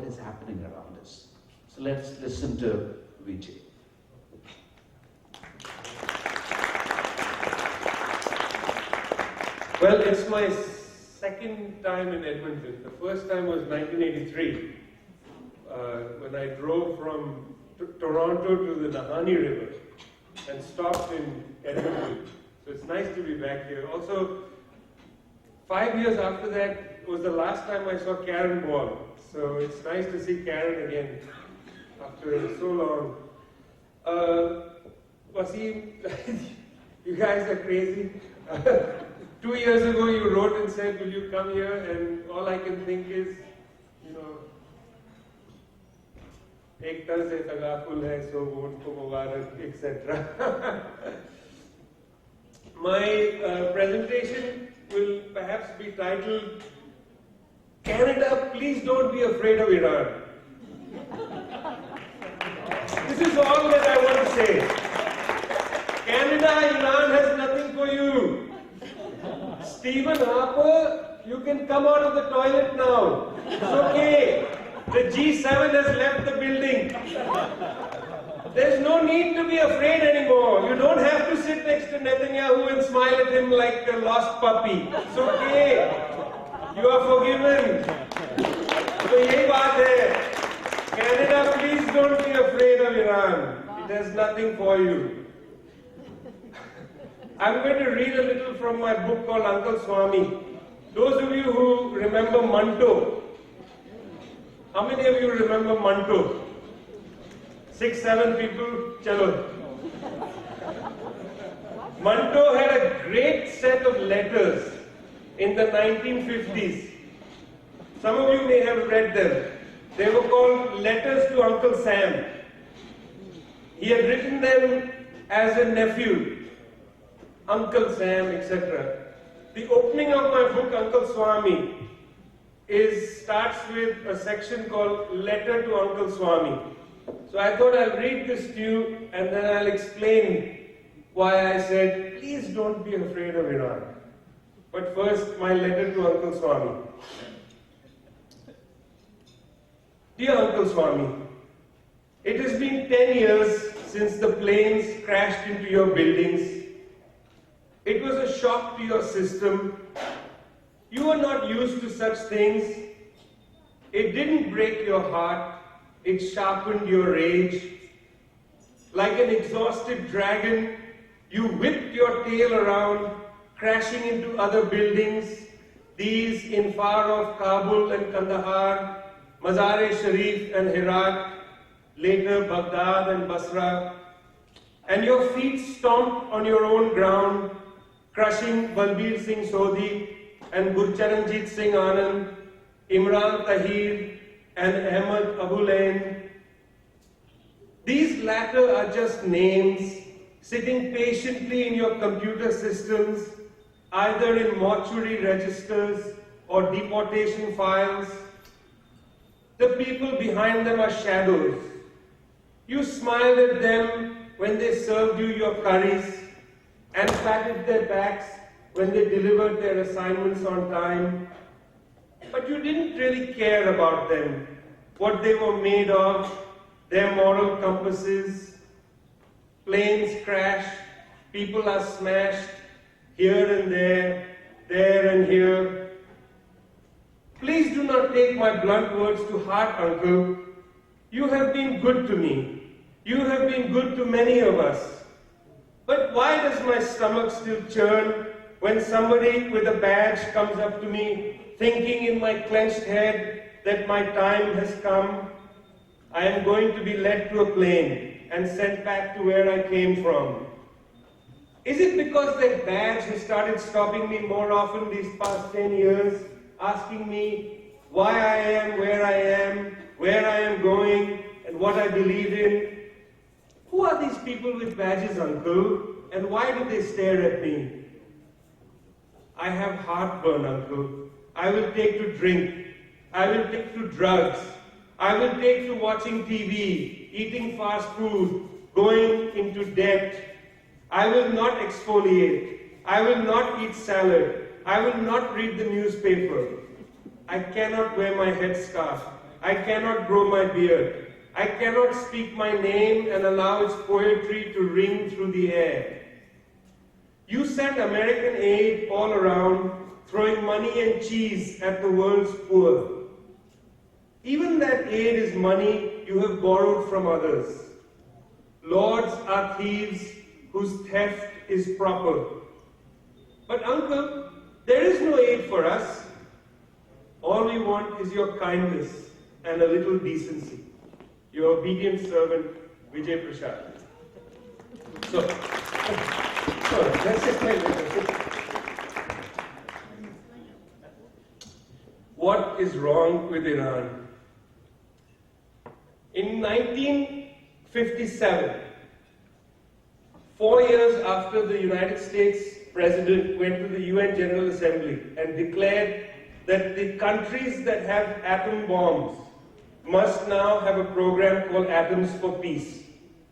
what is happening around us. So let's listen to Vijay. Well, it's my second time in Edmonton. The first time was 1983, when I drove from Toronto to the Nahanni River and stopped in Edmonton. So it's nice to be back here. Also, 5 years after that was the last time I saw Karen Ball. So it's nice to see Karen again after so long. Wasim, you guys are crazy. 2 years ago you wrote and said, will you come here? And all I can think is, ek tar se tagaful hai, so won't ko mubarak, etc. My presentation will perhaps be titled, Canada, please don't be afraid of Iran. This is all that I want to say. Canada, Iran has nothing for you. Stephen Harper, you can come out of the toilet now. It's okay. The G7 has left the building. There's no need to be afraid anymore. You don't have to sit next to Netanyahu and smile at him like a lost puppy. It's okay. You are forgiven. So yehi baat hai. Canada, please don't be afraid of Iran. It has nothing for you. I'm going to read a little from my book called Uncle Swami. Those of you who remember Manto, how many of you remember Manto? 6, 7 people? Chalo. Manto had a great set of letters in the 1950s. Some of you may have read them. They were called Letters to Uncle Sam. He had written them as a nephew. Uncle Sam, etc. The opening of my book, Uncle Swami, starts with a section called Letter to Uncle Swami. So I thought I'll read this to you and then I'll explain why I said, please don't be afraid of Iran. But first, my letter to Uncle Swami. Dear Uncle Swami, it has been 10 years since the planes crashed into your buildings. It was a shock to your system. You were not used to such things. It didn't break your heart. It sharpened your rage. Like an exhausted dragon, you whipped your tail around, crashing into other buildings, these in far-off Kabul and Kandahar, Mazar-e-Sharif and Herat, later Baghdad and Basra. And your feet stomped on your own ground, crushing Balbir Singh Sodhi and Gurcharanjit Singh Anand, Imran Tahir and Ahmad Abulain. These latter are just names sitting patiently in your computer systems, either in mortuary registers or deportation files. The people behind them are shadows. You smiled at them when they served you your curries and patted their backs when they delivered their assignments on time. But you didn't really care about them, what they were made of, their moral compasses. Planes crash, people are smashed, here and there and here. Please do not take my blunt words to heart, Uncle. You have been good to me. You have been good to many of us. But why does my stomach still churn when somebody with a badge comes up to me, thinking in my clenched head that my time has come? I am going to be led to a plane and sent back to where I came from. Is it because that badge has started stopping me more often these past 10 years, asking me why I am, where I am going, and what I believe in? Who are these people with badges, Uncle, and why do they stare at me? I have heartburn, Uncle. I will take to drink. I will take to drugs. I will take to watching TV, eating fast food, going into debt. I will not exfoliate. I will not eat salad. I will not read the newspaper. I cannot wear my headscarf. I cannot grow my beard. I cannot speak my name and allow its poetry to ring through the air. You sent American aid all around, throwing money and cheese at the world's poor. Even that aid is money you have borrowed from others. Lords are thieves whose theft is proper. But uncle, there is no aid for us. All we want is your kindness and a little decency. Your obedient servant, Vijay Prashad. So that's it. What is wrong with Iran? In 1957, 4 years after the United States President went to the UN General Assembly and declared that the countries that have atom bombs must now have a program called Atoms for Peace.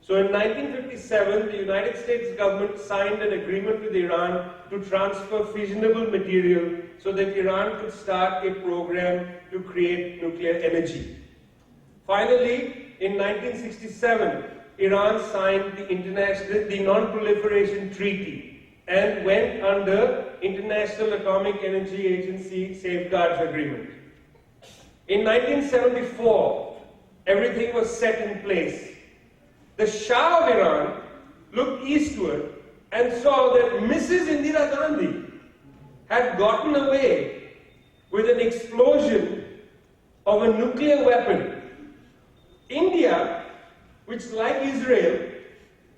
So in 1957, the United States government signed an agreement with Iran to transfer fissionable material so that Iran could start a program to create nuclear energy. Finally, in 1967, Iran signed the Non-Proliferation Treaty and went under International Atomic Energy Agency Safeguards Agreement. In 1974, everything was set in place. The Shah of Iran looked eastward and saw that Mrs. Indira Gandhi had gotten away with an explosion of a nuclear weapon. India, which like Israel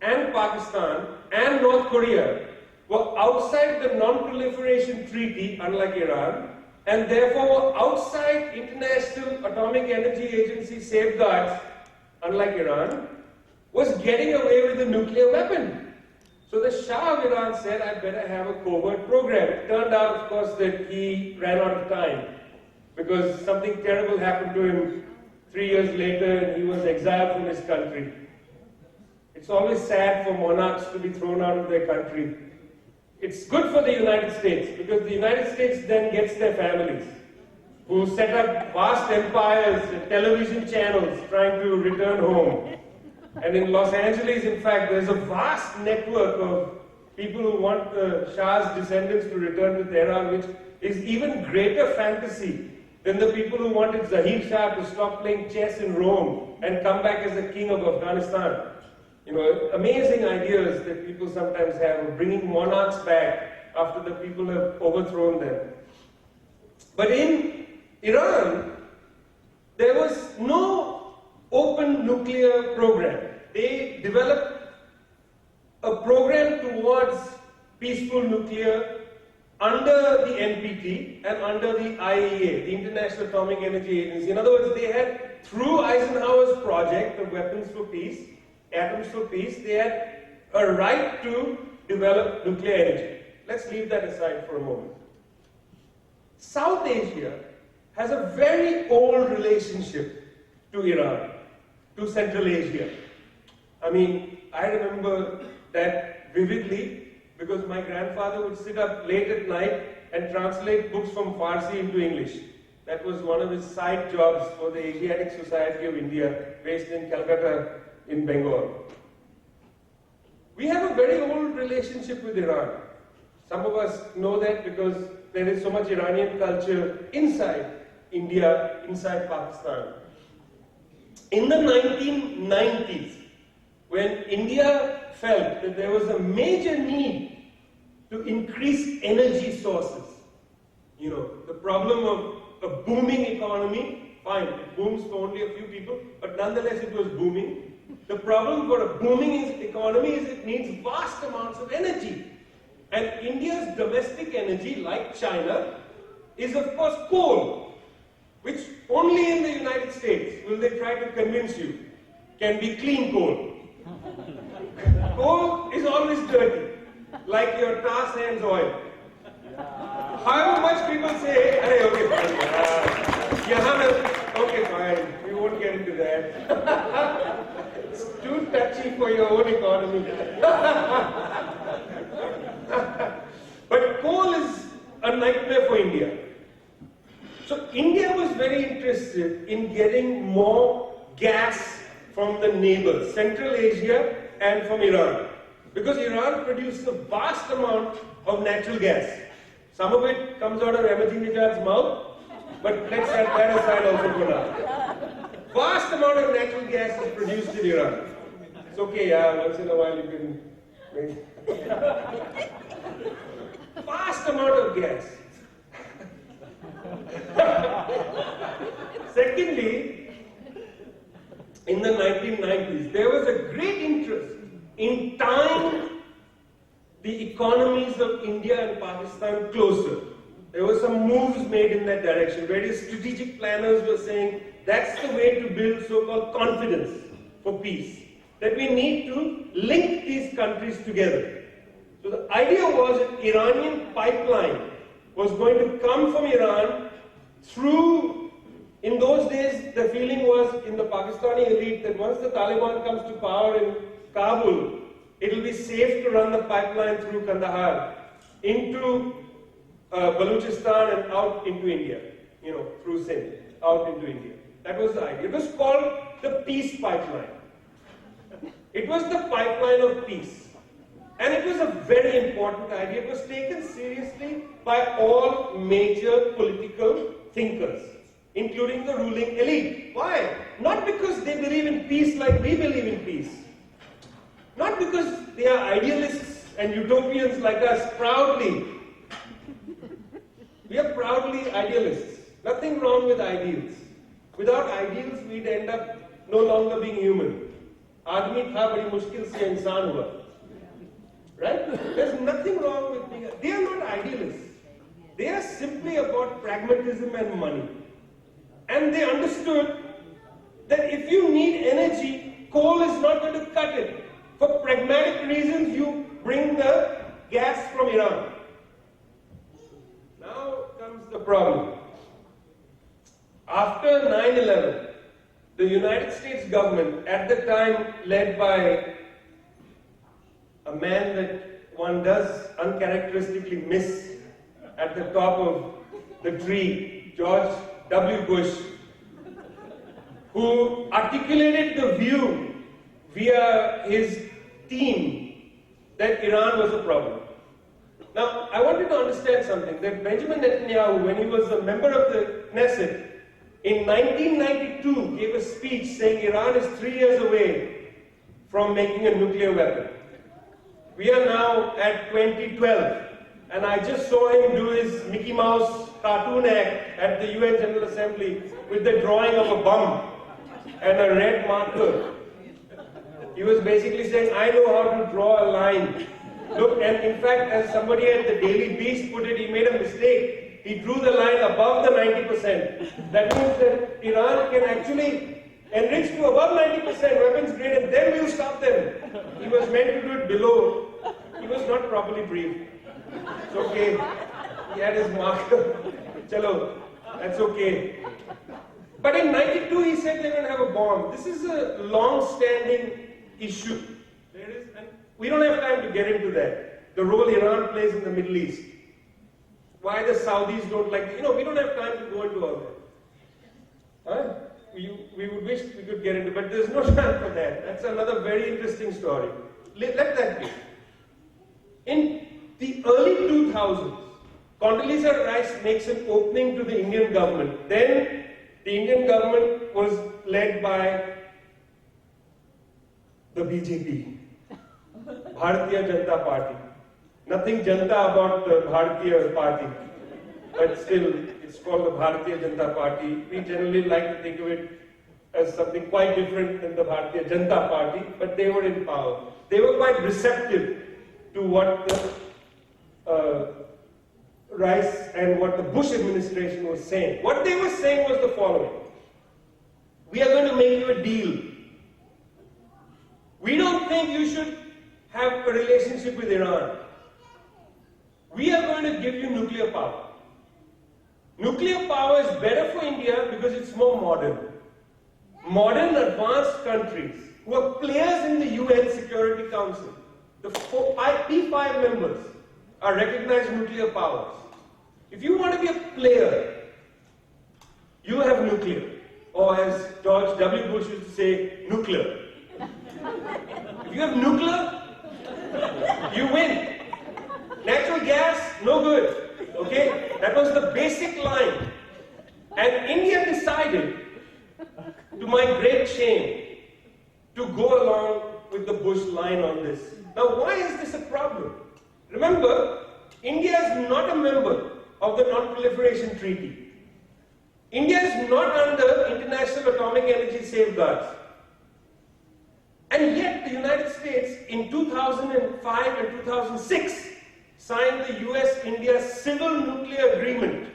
and Pakistan and North Korea, were outside the Non-Proliferation Treaty, unlike Iran, and therefore were outside International Atomic Energy Agency safeguards, unlike Iran, was getting away with a nuclear weapon. So the Shah of Iran said, I better have a covert program. It turned out, of course, that he ran out of time because something terrible happened to him 3 years later and he was exiled from his country. It's always sad for monarchs to be thrown out of their country. It's good for the United States because the United States then gets their families who set up vast empires and television channels trying to return home. And in Los Angeles, in fact, there's a vast network of people who want the Shah's descendants to return to Tehran, which is even greater fantasy than the people who wanted Zahir Shah to stop playing chess in Rome and come back as the king of Afghanistan. You know, amazing ideas that people sometimes have of bringing monarchs back after the people have overthrown them. But in Iran, there was no open nuclear program. They developed a program towards peaceful nuclear under the NPT and under the IAEA, the International Atomic Energy Agency. In other words, they had, through Eisenhower's project of Weapons for Peace, Atoms for Peace, they had a right to develop nuclear energy. Let's leave that aside for a moment. South Asia has a very old relationship to Iran, to Central Asia. I mean, I remember that vividly because my grandfather would sit up late at night and translate books from Farsi into English. That was one of his side jobs for the Asiatic Society of India, based in Calcutta, in Bengal. We have a very old relationship with Iran. Some of us know that because there is so much Iranian culture inside India, inside Pakistan. In the 1990s, when India felt that there was a major need to increase energy sources, you know, the problem of a booming economy, fine, it booms for only a few people, but nonetheless it was booming. The problem for a booming economy is it needs vast amounts of energy. And India's domestic energy, like China, is of course coal, which only in the United States will they try to convince you can be clean coal. Coal is always dirty, like your tar sands oil. However much people say, okay, fine, okay, fine, we won't get into that. It's too touchy for your own economy. But coal is a nightmare for India. So India was very interested in getting more gas from the neighbors, Central Asia and from Iran. Because Iran produces a vast amount of natural gas. Some of it comes out of Ahmadinejad's mouth, but let's set that aside also for now. Vast amount of natural gas is produced in Iran. It's okay, once in a while you can make vast amount of gas. Secondly, in the 1990s, there was a great interest in tying the economies of India and Pakistan closer. There were some moves made in that direction. Various strategic planners were saying that's the way to build so-called confidence for peace. That we need to link these countries together. So the idea was an Iranian pipeline was going to come from Iran through, in those days the feeling was in the Pakistani elite that once the Taliban comes to power in Kabul, it will be safe to run the pipeline through Kandahar into Balochistan and out into India, through Sindh, out into India. That was the idea. It was called the peace pipeline. It was the pipeline of peace. And it was a very important idea. It was taken seriously by all major political thinkers, including the ruling elite. Why? Not because they believe in peace like we believe in peace. Not because they are idealists and utopians like us, proudly. We are proudly idealists. Nothing wrong with ideals. Without ideals, we'd end up no longer being human. आदमी था बड़ी मुश्किल से इंसान हुआ. Right? There's nothing wrong with being. They are not idealists. They are simply about pragmatism and money. And they understood that if you need energy, coal is not going to cut it. For pragmatic reasons, you bring the gas from Iran. Now comes the problem. After 9/11, the United States government, at the time led by a man that one does uncharacteristically miss at the top of the tree, George W. Bush, who articulated the view via his team that Iran was a problem. Now, I want you to understand something, that Benjamin Netanyahu, when he was a member of the Knesset, in 1992 gave a speech saying Iran is 3 years away from making a nuclear weapon. We are now at 2012, and I just saw him do his Mickey Mouse cartoon act at the UN General Assembly with the drawing of a bomb and a red marker. He was basically saying, I know how to draw a line. Look, and in fact, as somebody at the Daily Beast put it, he made a mistake. He drew the line above the 90%. That means that Iran can actually enrich to above 90% weapons grade, and then we'll stop them. He was meant to do it below. He was not properly briefed. It's okay. He had his marker. Chalo, that's okay. But in 92, he said they're going to have a bomb. This is a long-standing issue. And we don't have time to get into that. The role Iran plays in the Middle East. Why the Saudis don't like it. We don't have time to go into all that. We would wish we could get into it, but there's no time for that. That's another very interesting story. Let that be. In the early 2000s, Condoleezza Rice makes an opening to the Indian government. Then the Indian government was led by the BJP, Bharatiya Janata Party. Nothing Janta about the Bharatiya Party, but still it's called the Bharatiya Janata Party. We generally like to think of it as something quite different than the Bharatiya Janata Party, but they were in power. They were quite receptive to what the Rice and what the Bush administration was saying. What they were saying was the following. We are going to make you a deal. We don't think you should have a relationship with Iran. We are going to give you nuclear power. Nuclear power is better for India because it's more modern. Modern, advanced countries who are players in the UN Security Council, the P5 members are recognized nuclear powers. If you want to be a player, you have nuclear. Or as George W. Bush used to say, nuclear. If you have nuclear, you win. Natural gas, no good. Okay? That was the basic line. And India decided, to my great shame, to go along with the Bush line on this. Now, why is this a problem? Remember, India is not a member of the Non-Proliferation Treaty. India is not under International Atomic Energy Safeguards. And yet, the United States in 2005 and 2006 signed the US-India Civil Nuclear Agreement,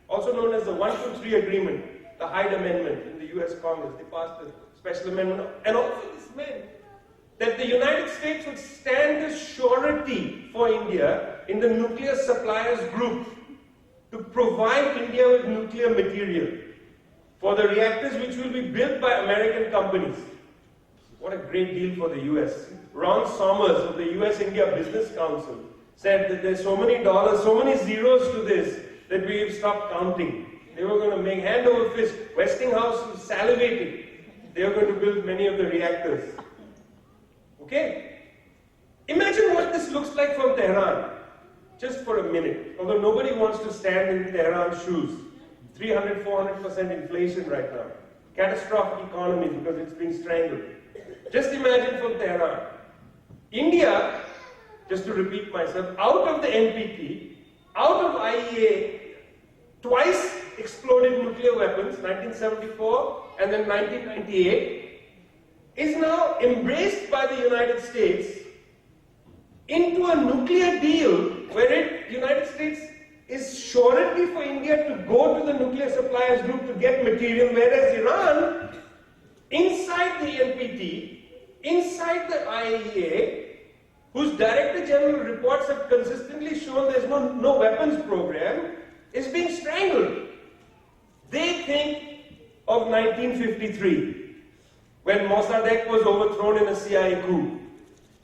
also known as the 123 Agreement, the Hyde Amendment in the US Congress. They passed a special amendment. And also this meant that the United States would stand as surety for India in the nuclear suppliers group to provide India with nuclear material for the reactors which will be built by American companies. What a great deal for the US. Ron Somers of the US-India Business Council said that there's so many dollars, so many zeros to this that we've stopped counting. They were going to make hand over fist. Westinghouse was salivating. They were going to build many of the reactors. Okay? Imagine what this looks like from Tehran. Just for a minute. Although nobody wants to stand in Tehran's shoes. 300, 400% inflation right now. Catastrophic economy because it's being strangled. Just imagine from Tehran. India, just to repeat myself, out of the NPT, out of IEA, twice exploded nuclear weapons, 1974 and then 1998, is now embraced by the United States into a nuclear deal where the United States is surety for India to go to the nuclear suppliers group to get material, whereas Iran, inside the NPT, inside the IAEA, whose Director General reports have consistently shown there's no weapons program, is being strangled. They think of 1953, when Mossadegh was overthrown in a CIA coup.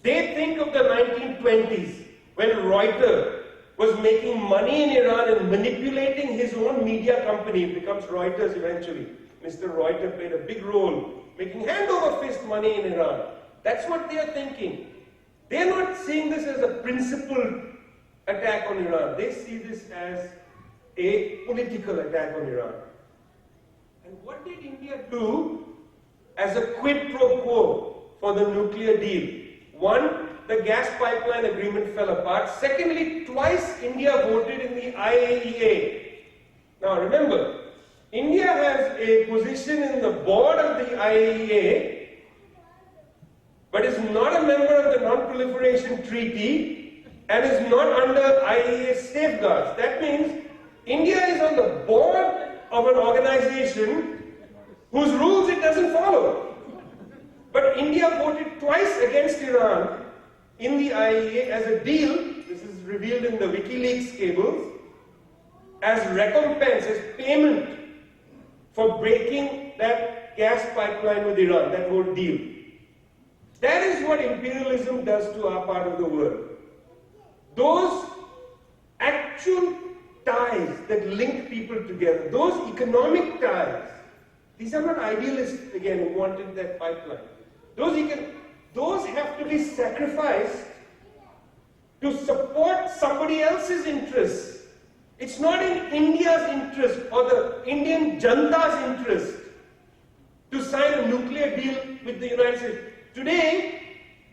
They think of the 1920s, when Reuters was making money in Iran and manipulating his own media company. It becomes Reuters eventually. Mr. Reuters played a big role, making hand over fist money in Iran. That's what they are thinking. They are not seeing this as a principled attack on Iran. They see this as a political attack on Iran. And what did India do as a quid pro quo for the nuclear deal? One, the gas pipeline agreement fell apart. Secondly, twice India voted in the IAEA. Now remember, India has a position in the board of the IAEA, but is not a member of the Non-Proliferation Treaty and is not under IAEA safeguards. That means India is on the board of an organization whose rules it doesn't follow. But India voted twice against Iran in the IAEA as a deal, this is revealed in the WikiLeaks cables, as recompense, as payment for breaking that gas pipeline with Iran, that whole deal. That is what imperialism does to our part of the world. Those actual ties that link people together, those economic ties, these are not idealists again who wanted that pipeline. Those have to be sacrificed to support somebody else's interests. It's not in India's interest or the Indian Janta's interest to sign a nuclear deal with the United States. Today,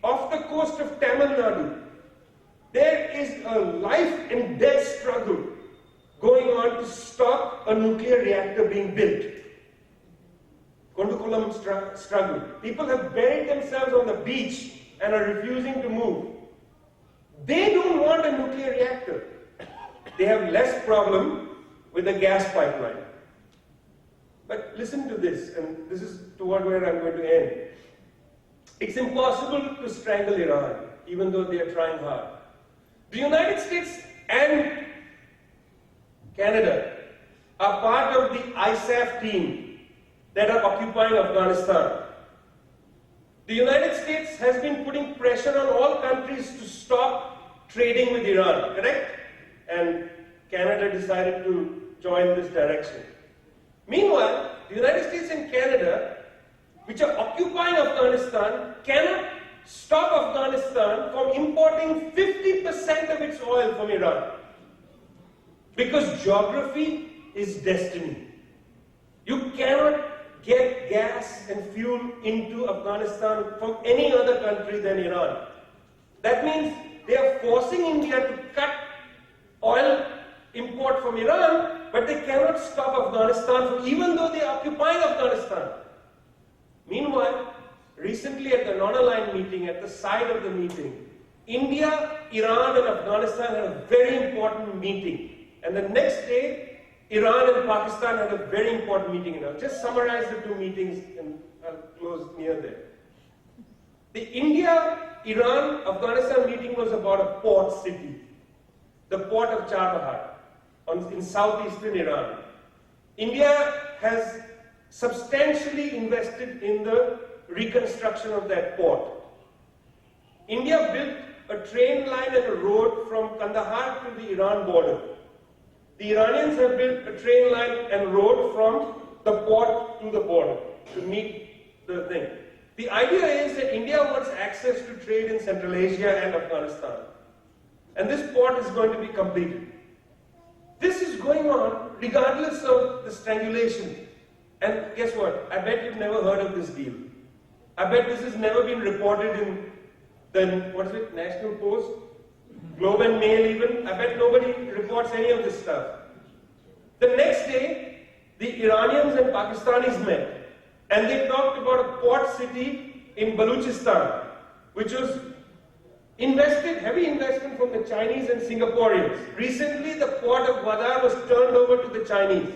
off the coast of Tamil Nadu, there is a life and death struggle going on to stop a nuclear reactor being built. Kondukulam struggle. People have buried themselves on the beach and are refusing to move. They don't want a nuclear reactor. They have less problem with a gas pipeline. But listen to this, and this is toward where I'm going to end. It's impossible to strangle Iran, even though they are trying hard. The United States and Canada are part of the ISAF team that are occupying Afghanistan. The United States has been putting pressure on all countries to stop trading with Iran, correct? And Canada decided to join this direction. Meanwhile, the United States and Canada, which are occupying Afghanistan, cannot stop Afghanistan from importing 50% of its oil from Iran. Because geography is destiny. You cannot get gas and fuel into Afghanistan from any other country than Iran. That means they are forcing India to cut oil import from Iran, but they cannot stop Afghanistan even though they are occupying Afghanistan. Meanwhile, recently at the non-aligned meeting, at the side of the meeting, India, Iran and Afghanistan had a very important meeting. And the next day, Iran and Pakistan had a very important meeting. And I'll just summarize the two meetings and I'll close near there. The India-Iran-Afghanistan meeting was about a port city, the port of Chabahar in southeastern Iran. India has substantially invested in the reconstruction of that port. India built a train line and a road from Kandahar to the Iran border. The Iranians have built a train line and road from the port to the border to meet the thing. The idea is that India wants access to trade in Central Asia and Afghanistan. And this port is going to be completed. This is going on regardless of the strangulation. And guess what? I bet you've never heard of this deal. I bet this has never been reported in the, what is it, National Post? Globe and Mail even. I bet nobody reports any of this stuff. The next day, the Iranians and Pakistanis met. And they talked about a port city in Balochistan, which was heavy investment from the Chinese and Singaporeans. Recently, the port of Gwadar was turned over to the Chinese.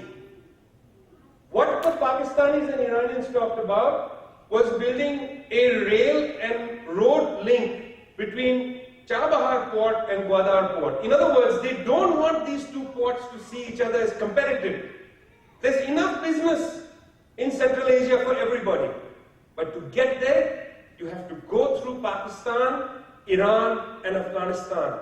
What the Pakistanis and Iranians talked about was building a rail and road link between Chabahar port and Gwadar port. In other words, they don't want these two ports to see each other as competitive. There's enough business in Central Asia for everybody. But to get there, you have to go through Pakistan, Iran and Afghanistan.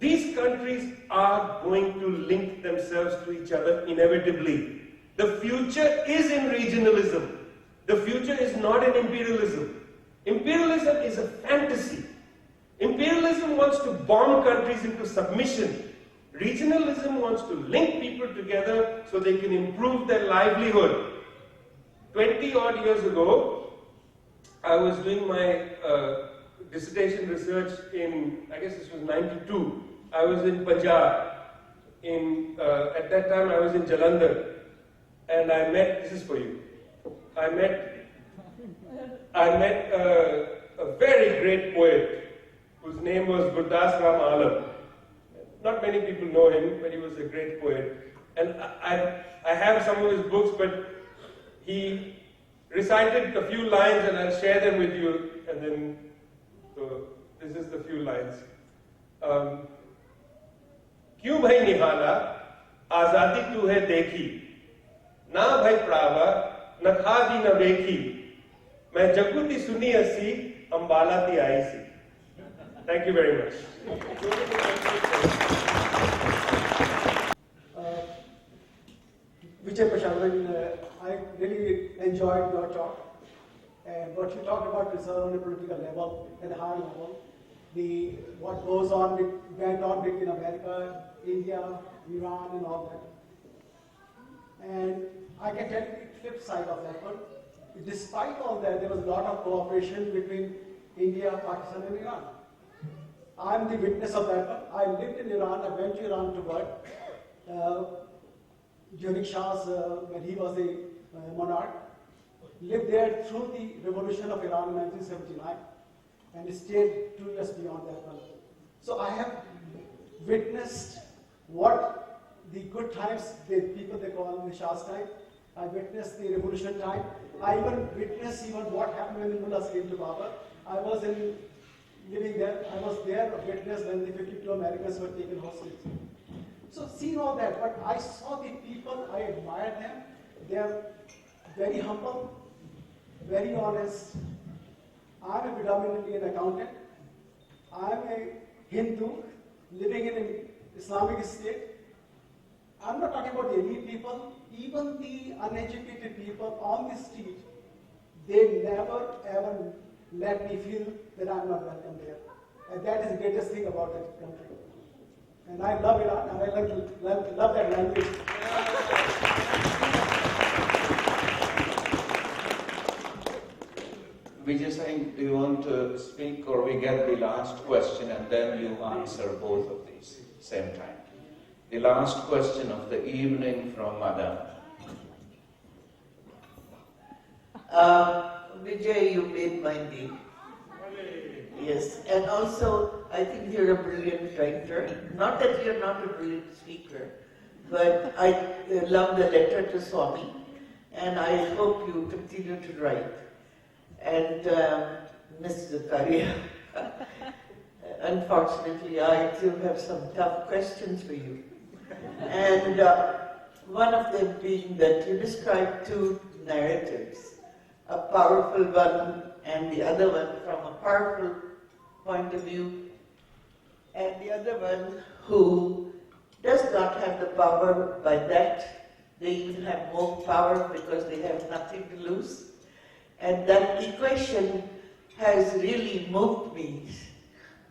These countries are going to link themselves to each other inevitably. The future is in regionalism. The future is not in imperialism. Imperialism is a fantasy. Imperialism wants to bomb countries into submission. Regionalism wants to link people together so they can improve their livelihood. 20 odd years ago, I was doing my dissertation research in, I guess this was 92. I was in Punjab. At that time I was in Jalandhar. And I met, this is for you, I met a very great poet whose name was Gurdas Ram Alam. Not many people know him, but he was a great poet. And I have some of his books, but he recited a few lines and I'll share them with you. And then, so this is the few lines. क्यों भाई निहाला आजादी तू है देखी ना भाई प्रावा न खादी न बेखी मैं जगुती सुनी असी अंबाला ती आई सी. Thank you very much. Vijay Prashad, I really enjoyed your talk. And what you talked about is on a political level, at a higher level. What goes on, went on between America, India, Iran, and all that. And I can tell you the flip side of that one. Despite all that, there was a lot of cooperation between India, Pakistan, and Iran. I'm the witness of that one. I lived in Iran, I went to Iran to work during Shah's, when he was a monarch. Lived there through the revolution of Iran in 1979 and stayed 2 years beyond that one. So I have witnessed what the good times, the people they call in the Shah's time. I witnessed the revolution time. I even witnessed what happened when the mullahs came to power. I was living there. I was there, a witness when the 52 Americans were taken hostage. So seeing all that, but I saw the people, I admired them. They are very humble, very honest. I'm a predominantly an accountant. I'm a Hindu living in an Islamic state. I'm not talking about the elite people. even the uneducated people on the street, they never ever let me feel that I'm not welcome there. And that is the greatest thing about the country. And I love Iran, and I love that language. Vijay Singh, do you want to speak, or we get the last question and then you answer both of these same time? The last question of the evening from Madam. Vijay, you made my day. Yes, and also I think you're a brilliant writer. Not that you're not a brilliant speaker, but I love the letter to Swami, and I hope you continue to write. And Ms. Zakaria, unfortunately, I too have some tough questions for you. And one of them being that you described two narratives, a powerful one and the other one from a powerful point of view, and the other one who does not have the power. By that, they even have more power because they have nothing to lose. And that equation has really moved me.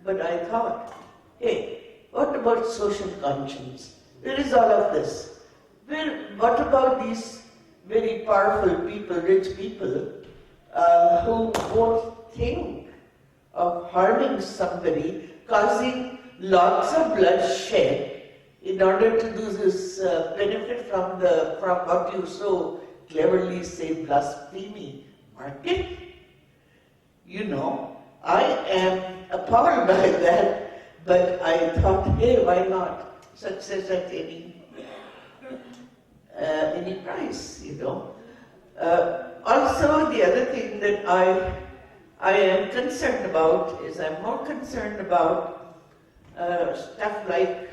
But I thought, hey, what about social conscience? Where is all of this? What about these very powerful people, rich people, who won't think of harming somebody, causing lots of bloodshed in order to do this benefit from what you so cleverly say blasphemy market? You know, I am appalled by that, but I thought, hey, why not? Success at any price, you know. Also, the other thing that I am concerned about is I'm more concerned about stuff like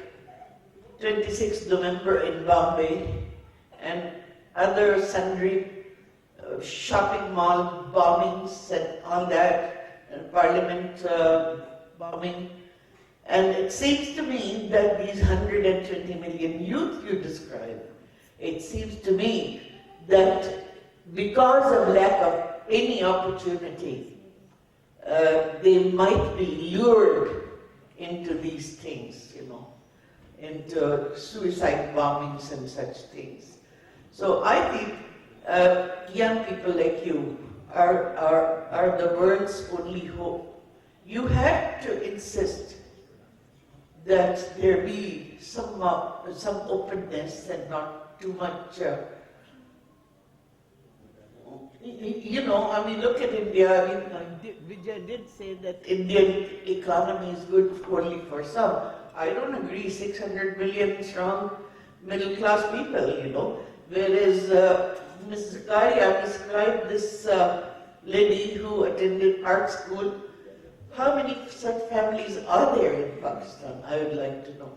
26th November in Bombay and other sundry shopping mall bombings and all that, and parliament bombing. And it seems to me that these 120 million youth you describe, it seems to me that because of lack of any opportunity, they might be lured into these things, you know, into suicide bombings and such things. So I think young people like you are the world's only hope. You have to insist that there be some openness and not too much. You know, I mean, look at India. I mean, Vijay did say that Indian economy is good only for some. I don't agree. 600 million strong middle class people, you know. Whereas Ms. Zakaria described this lady who attended art school. How many such families are there in Pakistan? I would like to know.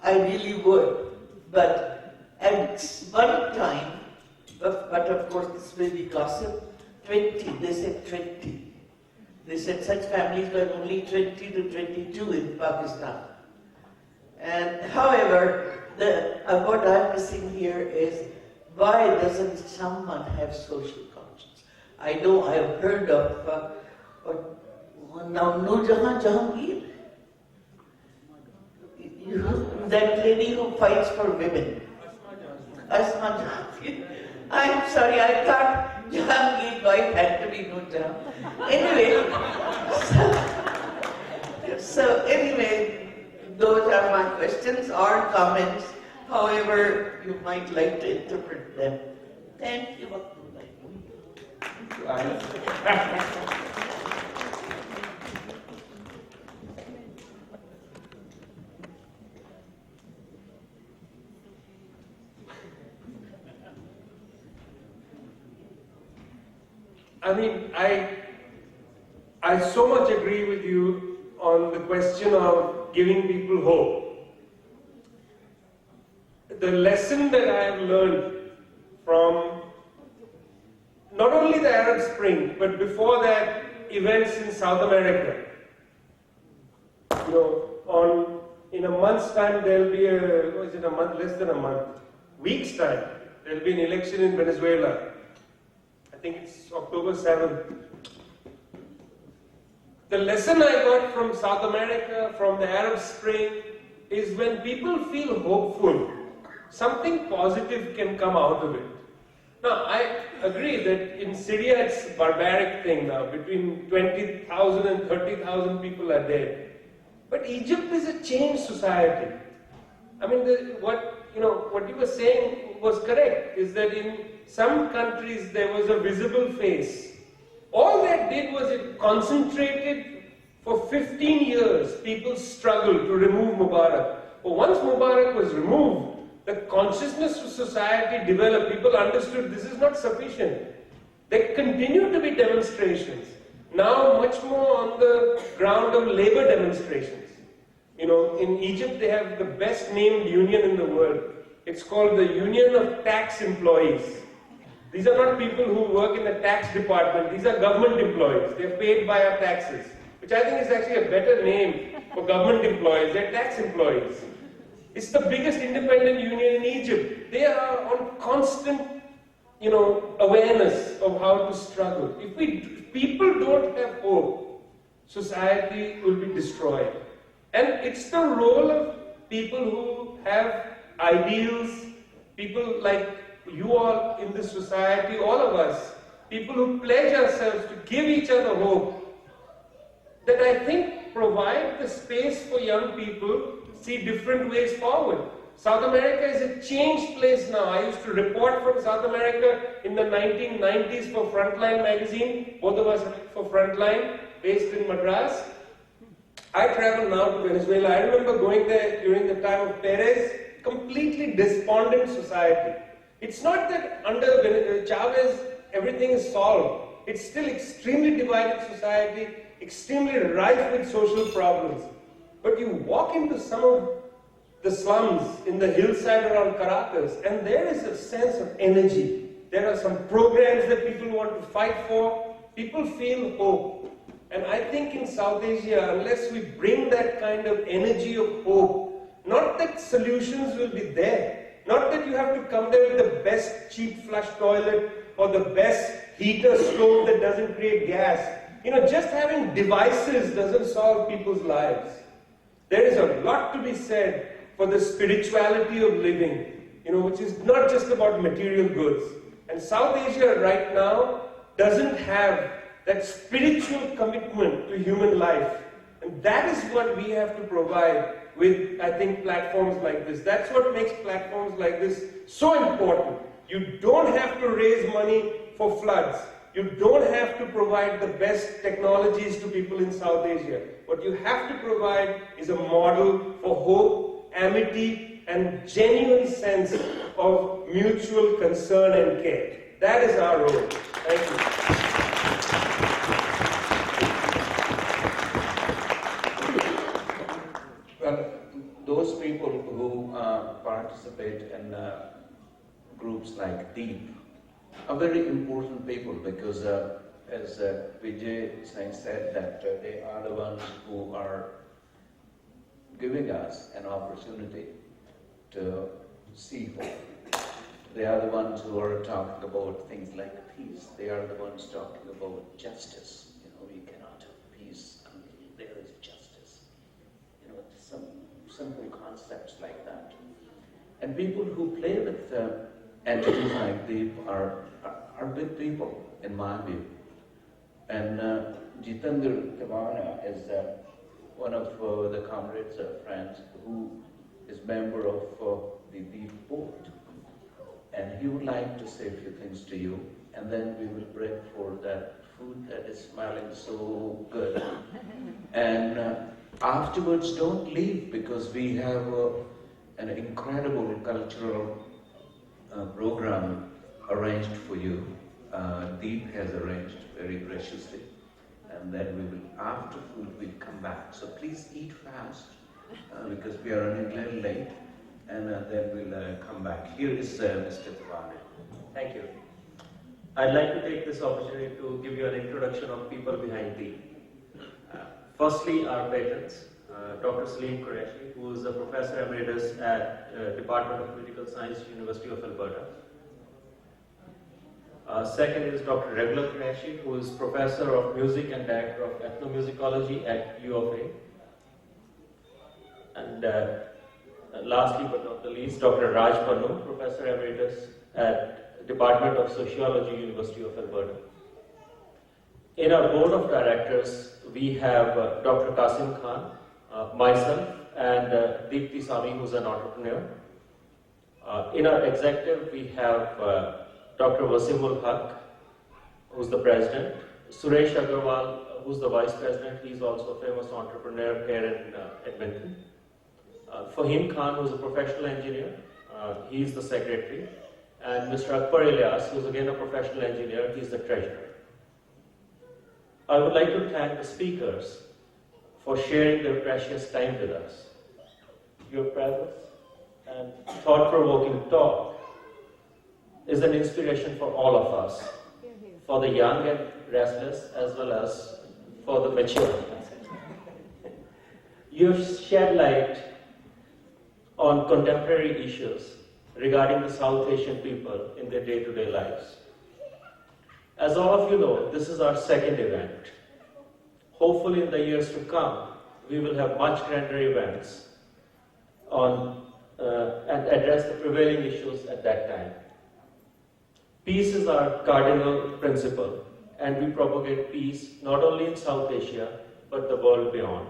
I really would. But at one time, but of course this will be gossip, 20, they said 20. They said such families were only 20 to 22 in Pakistan. And however, what I'm missing here is, why doesn't someone have social conscience? I know I have heard of now Nurjahan Jahangir, that lady who fights for women. Asma Jahangir. I'm sorry, I thought Jahangir's wife had to be Nurjahan. Anyway, so anyway, those are my questions or comments, however you might like to interpret them. Thank you. I mean, I so much agree with you on the question of giving people hope. The lesson that I have learned from not only the Arab Spring, but before that, events in South America. You know, in a month's time there'll be less than a month, week's time, there will be an election in Venezuela. I think it's October 7th. The lesson I got from South America, from the Arab Spring, is when people feel hopeful, something positive can come out of it. Now, I agree that in Syria it's a barbaric thing now. Between 20,000 and 30,000 people are dead. But Egypt is a changed society. I mean, what you were saying was correct, is that in some countries there was a visible face. All that did was it concentrated for 15 years. People struggled to remove Mubarak. But once Mubarak was removed, the consciousness of society developed. People understood this is not sufficient. There continued to be demonstrations. Now much more on the ground of labor demonstrations. In Egypt they have the best named union in the world. It's called the Union of Tax Employees. These are not people who work in the tax department. These are government employees. They're paid by our taxes, which I think is actually a better name for government employees. They're tax employees. It's the biggest independent union in Egypt. They are on constant, awareness of how to struggle. If people don't have hope, society will be destroyed. And it's the role of people who have ideals, people like you all in this society, all of us, people who pledge ourselves to give each other hope, that I think provide the space for young people to see different ways forward. South America is a changed place now. I used to report from South America in the 1990s for Frontline magazine, both of us for Frontline, based in Madras. I travel now to Venezuela. I remember going there during the time of Perez, completely despondent society. It's not that under Chavez everything is solved. It's still extremely divided society, extremely rife with social problems. But you walk into some of the slums in the hillside around Caracas, and there is a sense of energy. There are some programs that people want to fight for. People feel hope. And I think in South Asia, unless we bring that kind of energy of hope, not that solutions will be there, not that you have to come there with the best cheap flush toilet or the best heater stove that doesn't create gas. Just having devices doesn't solve people's lives. There is a lot to be said for the spirituality of living, which is not just about material goods. And South Asia right now doesn't have that spiritual commitment to human life. And that is what we have to provide with, I think, platforms like this. That's what makes platforms like this so important. You don't have to raise money for floods. You don't have to provide the best technologies to people in South Asia. What you have to provide is a model for hope, amity, and genuine sense of mutual concern and care. That is our role. Thank you. Well, those people who participate in groups like DEEP are very important people because, as Vijay said, that they are the ones who are giving us an opportunity to see hope. They are the ones who are talking about things like peace. They are the ones talking about justice. We cannot have peace until there is justice. Some simple concepts like that. And people who play with entities like DEEP are big people, in my view. And Jitendra Tiwana is one of the comrades, friends, who is member of the DEEP board. And he would like to say a few things to you, and then we will break for that food that is smelling so good. And afterwards, don't leave, because we have an incredible cultural program arranged for you. DEEP has arranged very graciously. And then we will, after food, we'll come back. So please eat fast, because we are running a little late. And then we'll come back. Here is Mr. Tiwari. Thank you. I'd like to take this opportunity to give you an introduction of people behind DEEP. Firstly, our patrons. Dr. Salim Qureshi, who is a professor emeritus at Department of Political Science, University of Alberta. Second is Dr. Regula Qureshi, who is professor of music and director of ethnomusicology at U of A. And lastly but not the least, Dr. Raj Pannu, professor emeritus at Department of Sociology, University of Alberta. In our board of directors, we have Dr. Qasim Khan, myself, and Deepti Sami, who's an entrepreneur. In our executive, we have Dr. Wasimul Haq, who's the president, Suresh Agarwal, who's the vice president. He's also a famous entrepreneur here in Edmonton. Fahim Khan, who's a professional engineer, he's the secretary. And Mr. Akbar Ilyas, who's again a professional engineer, he's the treasurer. I would like to thank the speakers for sharing their precious time with us. Your presence and thought-provoking talk is an inspiration for all of us, for the young and restless as well as for the mature. You have shed light on contemporary issues regarding the South Asian people in their day-to-day lives. As all of you know, this is our second event. Hopefully in the years to come, we will have much grander events on and address the prevailing issues at that time. Peace is our cardinal principle, and we propagate peace not only in South Asia, but the world beyond.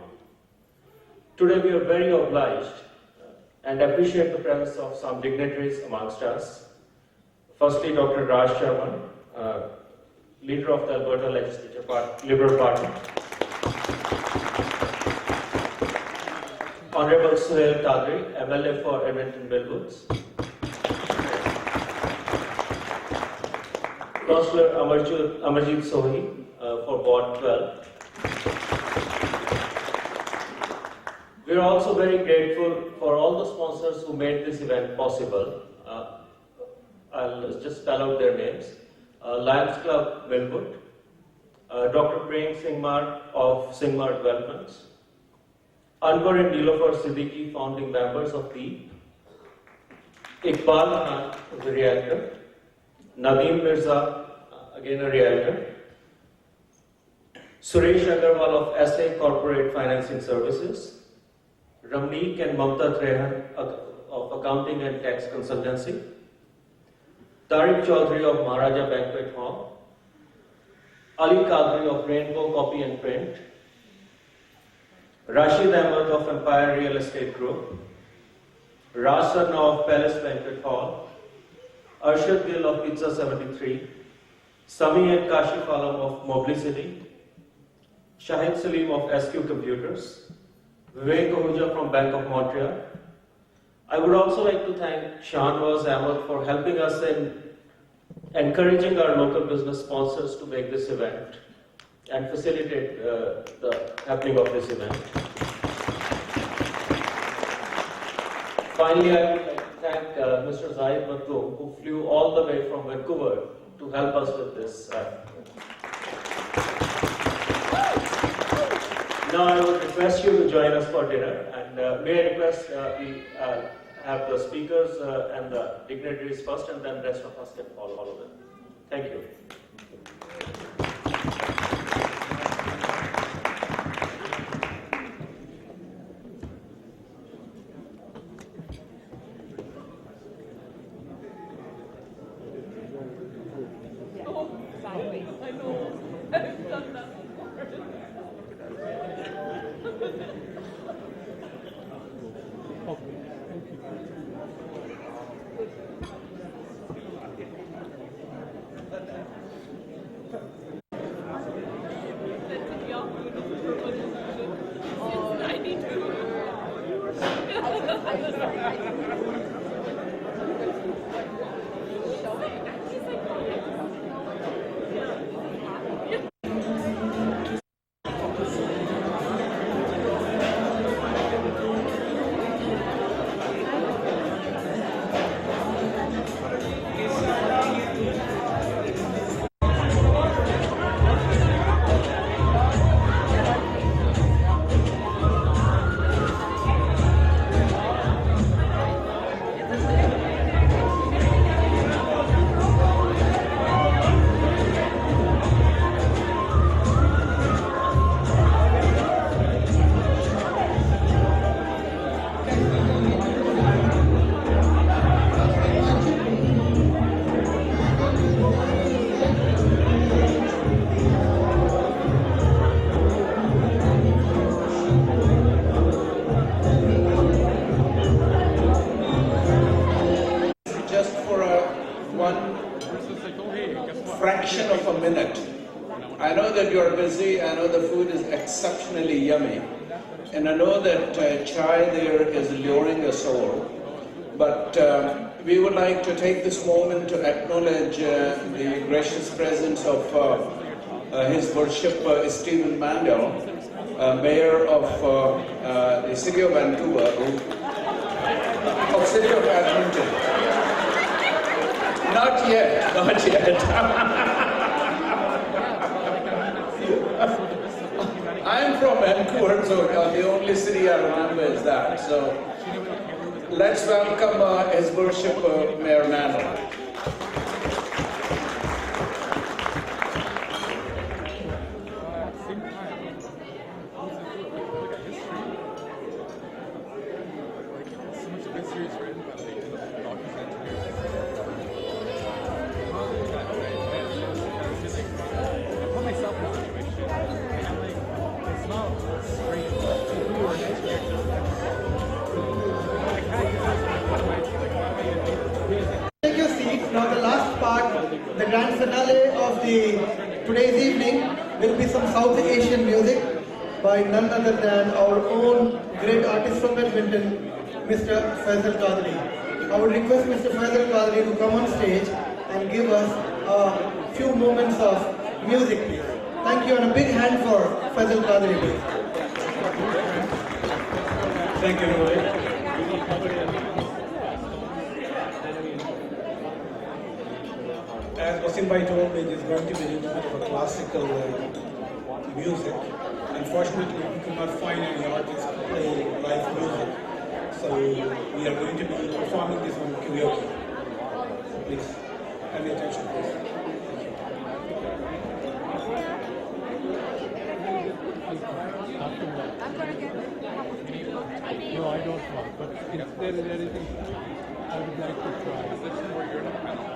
Today we are very obliged and appreciate the presence of some dignitaries amongst us. Firstly, Dr. Raj Sharma, leader of the Alberta Legislature Liberal Party. Honorable Suhail Tagri, MLA for Edmonton Millwoods. Councillor Amarjit Sohi for Ward 12. We are also very grateful for all the sponsors who made this event possible. I'll just spell out their names. Lions Club Millwood, Dr. Prem Singhmar of Singhmar Developments, Anwar and Nilofer Siddiqui, founding members of DEEP, Iqbal Khan, the realtor, Nadeem Mirza, again a realtor, Suresh Agarwal of SA Corporate Financing Services, Ramneek and Mamta Trehan of Accounting and Tax Consultancy, Tariq Chaudhary of Maharaja Banquet Hall, Ali Kadri of Rainbow Copy and Print, Rashid Ahmed of Empire Real Estate Group, Raj Sarna of Palace Banquet Hall, Arshad Gill of Pizza 73, Sami and Kashif Alam of Mobilicity, Shahid Salim of SQ Computers, Vivek Ahuja from Bank of Montreal. I would also like to thank Shahnwaz Ahmed for helping us in encouraging our local business sponsors to make this event and facilitate the happening of this event. Finally, I would like to thank Mr. Zahid Maktoum, who flew all the way from Vancouver to help us with this. Now I would request you to join us for dinner, and may I request we have the speakers and the dignitaries first, and then the rest of us can follow them. Thank you. minute. I know that you're busy, I know the food is exceptionally yummy, and I know that chai there is luring us all, but we would like to take this moment to acknowledge the gracious presence of His Worship Stephen Mandel, Mayor of the City of Vancouver, of City of Edmonton. Not yet, not yet. I'm from Vancouver, so the only city I remember is that. So let's welcome His Worship Mayor Mandel. Take your seats. Now the last part, the grand finale of today's evening will be some South Asian music by none other than our own great artist from Edmonton, Mr. Faisal Qadri. I would request Mr. Faisal Qadri to come on stage and give us a few moments of music, please. Thank you, and a big hand for Faisal Qadri, please. Thank you, Rohit. As Wasim Bhai told me, it is going to be a little bit of a classical music. Unfortunately, we could not find any artists to play live music. So we are going to be performing this on karaoke. So please, have your attention, please. No, I don't want, but if there is anything I would like to try. This is where you're not panel.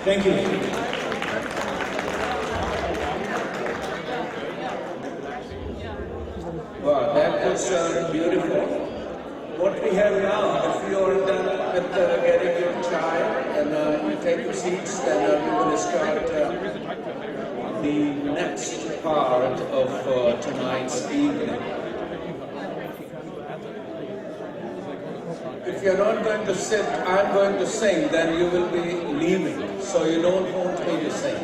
Thank you. Wow, that was beautiful. What we have now, if you are done with getting your chai and you take your seats, then we're going to start the next part of tonight's evening. If you're not going to sit, I'm going to sing, then you will be leaving, so you don't want me to sing.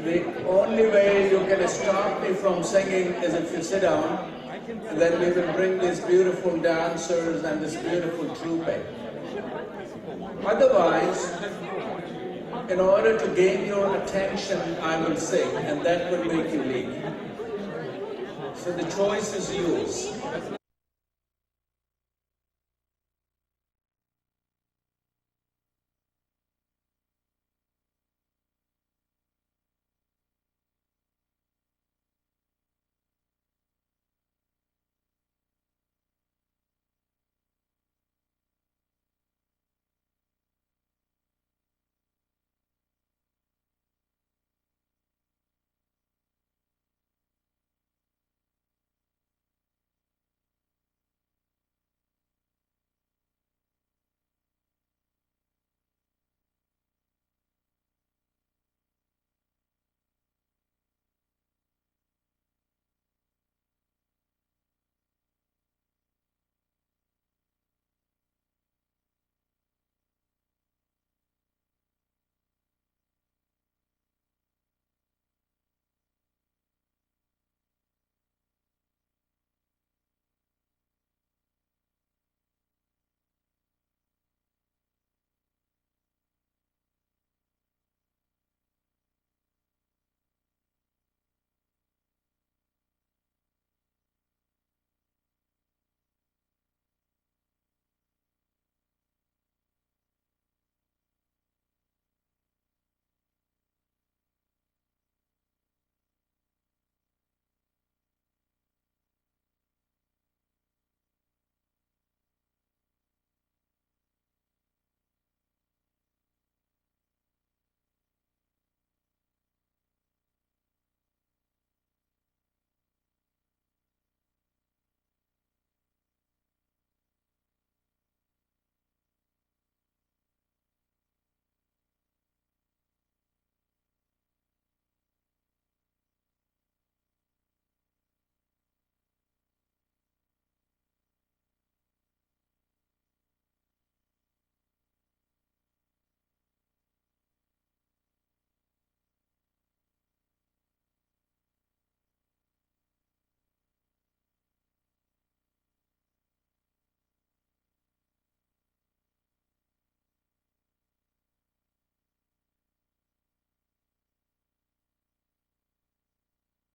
The only way you can stop me from singing is if you sit down, and then we will bring these beautiful dancers and this beautiful troupe. Otherwise, in order to gain your attention, I will sing, and that will make you leave. So the choice is yours.